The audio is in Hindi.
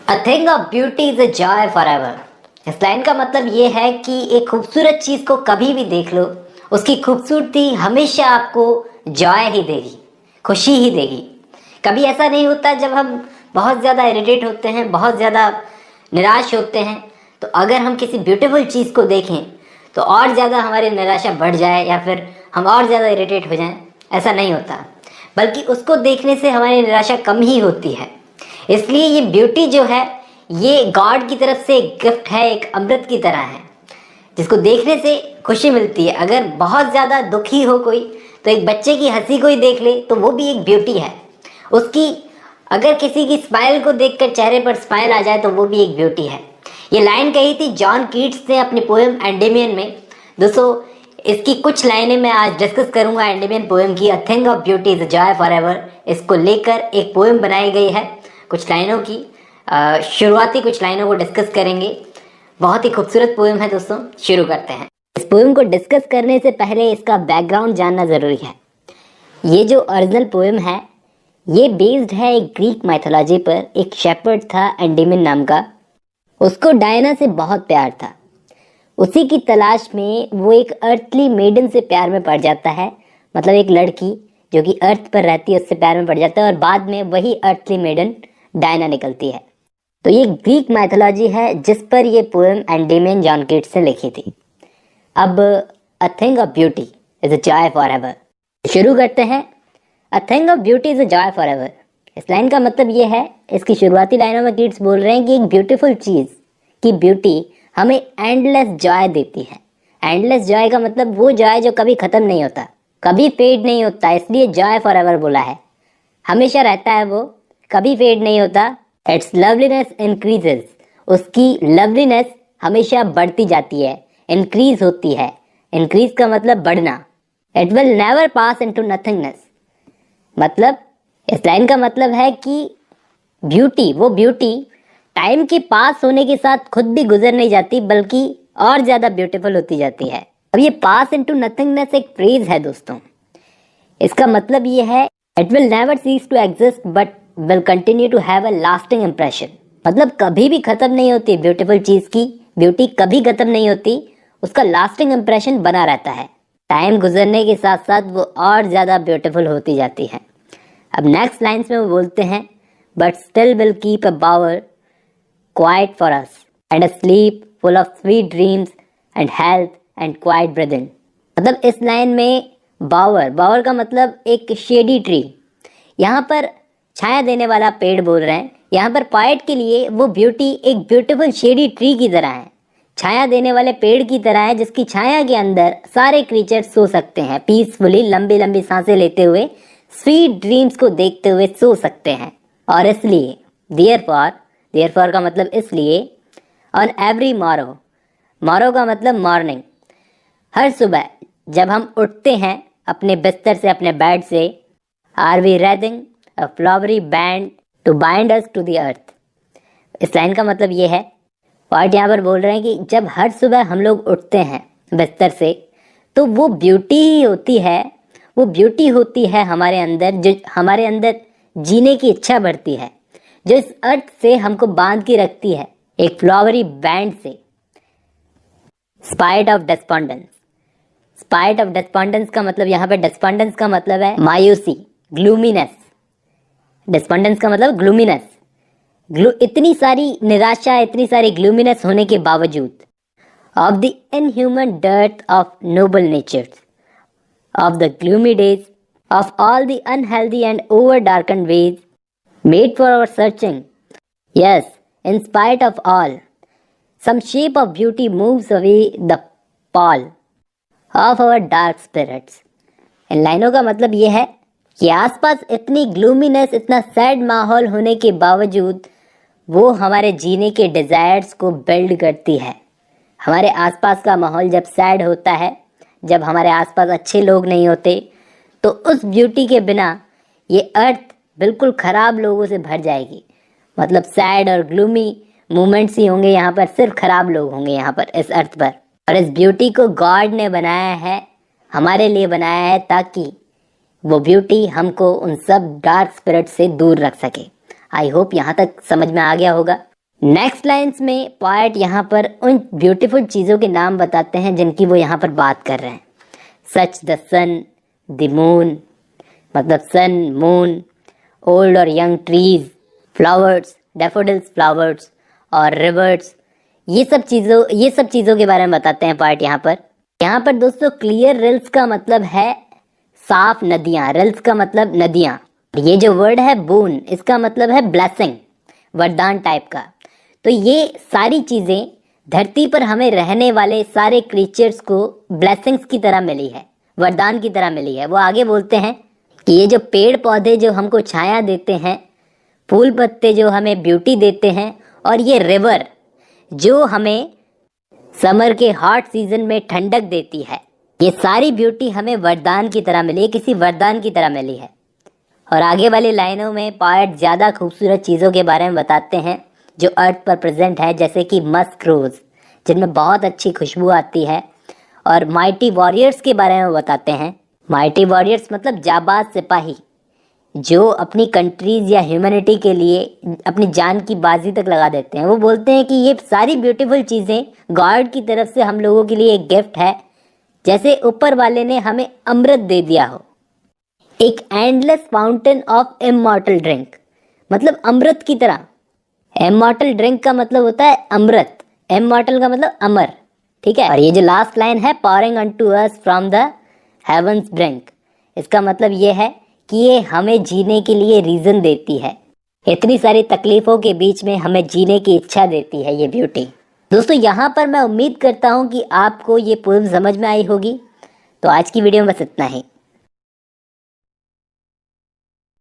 A thing of beauty is a joy forever। इस लाइन का मतलब ये है कि एक खूबसूरत चीज को कभी भी देख लो, उसकी खूबसूरती हमेशा आपको जॉय ही देगी, खुशी ही देगी। कभी ऐसा नहीं होता जब हम बहुत ज़्यादा इरिटेट होते हैं, बहुत ज़्यादा निराश होते हैं, तो अगर हम किसी ब्यूटीफुल चीज़ को देखें तो और ज़्यादा हमारी निराशा बढ़ जाए या फिर हम और ज़्यादा इरिटेट हो जाएं, ऐसा नहीं होता, बल्कि उसको देखने से हमारी निराशा कम ही होती है। इसलिए ये ब्यूटी जो है ये गॉड की तरफ से एक गिफ्ट है, एक अमृत की तरह है, जिसको देखने से खुशी मिलती है। अगर बहुत ज़्यादा दुखी हो कोई तो एक बच्चे की हंसी को ही देख ले तो वो भी एक ब्यूटी है उसकी। अगर किसी की स्माइल को देखकर चेहरे पर स्माइल आ जाए तो वो भी एक ब्यूटी है। ये लाइन कही थी जॉन कीट्स ने अपनी पोएम एंडेमियन में। दोस्तों, इसकी कुछ लाइनें मैं आज डिस्कस करूंगा एंडेमियन पोएम की। A thing of beauty is a joy for ever, इसको लेकर एक पोएम बनाई गई है। कुछ लाइनों की शुरुआती कुछ लाइनों को डिस्कस करेंगे। बहुत ही खूबसूरत पोएम है दोस्तों, शुरू करते हैं। इस पोएम को डिस्कस करने से पहले इसका बैकग्राउंड जानना ज़रूरी है। ये जो ओरिजिनल पोएम है ये बेस्ड है एक ग्रीक माइथोलॉजी पर। एक शेपर्ड था एंडेमियन नाम का, उसको डायना से बहुत प्यार था। उसी की तलाश में वो एक अर्थली मेडन से प्यार में पड़ जाता है, मतलब एक लड़की जो कि अर्थ पर रहती है उससे प्यार में पड़ जाता है, और बाद में वही अर्थली मेडन डायना निकलती है। तो ये ग्रीक माइथोलॉजी है जिस पर ये पोएम एंडेमियन जॉन कीट्स ने लिखी थी। अब a thing of beauty is a joy for ever, शुरू करते हैं। A thing of beauty is a joy for ever, इस लाइन का मतलब ये है, इसकी शुरुआती लाइनों में कीट्स बोल रहे हैं कि एक ब्यूटीफुल चीज़ की ब्यूटी हमें एंडलेस जॉय देती है। एंडलेस जॉय का मतलब वो जॉय जो कभी ख़त्म नहीं होता, कभी फेड नहीं होता, इसलिए जॉय फॉर एवर बोला है। हमेशा रहता है वो, कभी फेड नहीं होता। इट्स लवलीनेस इंक्रीजेस, उसकी लवलीनेस हमेशा बढ़ती जाती है, इंक्रीज होती है। इंक्रीज का मतलब बढ़ना। It will never pass into nothingness, मतलब इस लाइन का मतलब है कि ब्यूटी, वो ब्यूटी टाइम के पास होने के साथ खुद भी गुजर नहीं जाती, बल्कि और ज़्यादा ब्यूटीफुल होती जाती है। अब ये पास इनटू नथिंगनेस एक फ्रेज है दोस्तों। इसका मतलब ये है it will never cease to exist but will continue to have a lasting impression, मतलब कभी भी ख़त्म नहीं होती ब्यूटीफुल चीज़ की ब्यूटी, कभी ख़त्म नहीं होती, उसका लास्टिंग इम्प्रेशन बना रहता है। टाइम गुजरने के साथ साथ वो और ज़्यादा ब्यूटीफुल होती जाती है। अब नेक्स्ट लाइन्स में वो बोलते हैं but still will keep a bower quiet for us and a sleep full of sweet dreams and health and quiet breathing. मतलब इस लाइन में बावर, बावर का मतलब एक शेडी ट्री, यहाँ पर छाया देने वाला पेड़ बोल रहे हैं। यहाँ पर पोएट के लिए वो ब्यूटी एक ब्यूटीफुल शेडी ट्री की तरह है, छाया देने वाले पेड़ की तरह है, जिसकी छाया के अंदर सारे क्रीचर सो सकते हैं पीसफुली, लंबी लंबी सांसें लेते हुए, स्वीट ड्रीम्स को देखते हुए सो सकते हैं। और इसलिए देयरफॉर का मतलब इसलिए, ऑन एवरी मॉरो, मॉरो का मतलब मॉर्निंग, हर सुबह जब हम उठते हैं अपने बिस्तर से, अपने बेड से, are we wreathing a flowery band to bind us to the earth. इस लाइन का मतलब ये है, पॉइंट यहाँ पर बोल रहे हैं कि जब हर सुबह हम लोग उठते हैं बिस्तर से तो वो ब्यूटी ही होती है, वो ब्यूटी होती है हमारे अंदर, जो हमारे अंदर जीने की इच्छा बढ़ती है, जो इस अर्थ से हमको बांध के रखती है एक फ्लावरी बैंड से। Spite of despondence, spite of despondence का मतलब यहाँ पे डिस्पोंडेंस का मतलब है मायूसी, ग्लूमीनेस। डिस्पोंडेंस का मतलब ग्लूमीनेस, इतनी सारी निराशा, इतनी सारी ग्लूमीनेस होने के बावजूद, of the inhuman dearth of noble natures, of the gloomy days, of all the unhealthy and over darkened ways made for our searching, yes in spite of all some shape of beauty moves away the pall of our dark spirits। इन लाइनों का मतलब ये है कि आसपास इतनी ग्लूमीनेस, इतना सैड माहौल होने के बावजूद वो हमारे जीने के डिज़ायर्स को बिल्ड करती है। हमारे आसपास का माहौल जब सैड होता है, जब हमारे आसपास अच्छे लोग नहीं होते, तो उस ब्यूटी के बिना ये अर्थ बिल्कुल ख़राब लोगों से भर जाएगी। मतलब सैड और ग्लूमी मोमेंट्स ही होंगे यहाँ पर, सिर्फ खराब लोग होंगे यहाँ पर इस अर्थ पर। और इस ब्यूटी को गॉड ने बनाया है, हमारे लिए बनाया है, ताकि वो ब्यूटी हमको उन सब डार्क स्पिरिट से दूर रख सके। आई होप यहाँ तक समझ में आ गया होगा। नेक्स्ट लाइन्स में पोएट यहाँ पर उन ब्यूटीफुल चीज़ों के नाम बताते हैं जिनकी वो यहाँ पर बात कर रहे हैं। Such the sun, the moon, मतलब सन, मून, ओल्ड और young trees, flowers, daffodils flowers और रिवर्स, ये सब चीज़ों के बारे में बताते हैं पोएट यहाँ पर। यहाँ पर दोस्तों क्लियर रिल्स का मतलब है साफ नदियाँ, रिल्स का मतलब नदियाँ। ये जो वर्ड है बून, इसका मतलब है ब्लेसिंग, वरदान टाइप का। तो ये सारी चीज़ें धरती पर हमें रहने वाले सारे क्रीचर्स को ब्लेसिंग्स की तरह मिली है, वरदान की तरह मिली है। वो आगे बोलते हैं कि ये जो पेड़ पौधे जो हमको छाया देते हैं, फूल पत्ते जो हमें ब्यूटी देते हैं, और ये रिवर जो हमें समर के हॉट सीजन में ठंडक देती है, ये सारी ब्यूटी हमें वरदान की तरह मिली है, किसी वरदान की तरह मिली है। और आगे वाली लाइनों में पोएट ज़्यादा खूबसूरत चीज़ों के बारे में बताते हैं जो अर्थ पर प्रेजेंट है, जैसे कि मस्क रोज़ जिनमें बहुत अच्छी खुशबू आती है, और माइटी वॉरियर्स के बारे में बताते हैं। माइटी वॉरियर्स मतलब जाबाज सिपाही जो अपनी कंट्रीज़ या ह्यूमैनिटी के लिए अपनी जान की बाजी तक लगा देते हैं। वो बोलते हैं कि ये सारी ब्यूटीफुल चीज़ें गॉड की तरफ से हम लोगों के लिए एक गिफ्ट है, जैसे ऊपर वाले ने हमें अमृत दे दिया हो, एक endless fountain of immortal drink, मतलब अमृत की तरह। इमॉर्टल ड्रिंक का मतलब होता है अमृत, इमॉर्टल का मतलब अमर, ठीक है। और ये जो लास्ट लाइन है, pouring unto us from the heavens brink, इसका मतलब ये है कि ये हमें जीने के लिए रीज़न देती है, इतनी सारी तकलीफ़ों के बीच में हमें जीने की इच्छा देती है ये ब्यूटी। दोस्तों यहाँ पर मैं उम्मीद करता हूँ कि आपको ये पोएम समझ में आई होगी। तो आज की वीडियो में बस इतना ही।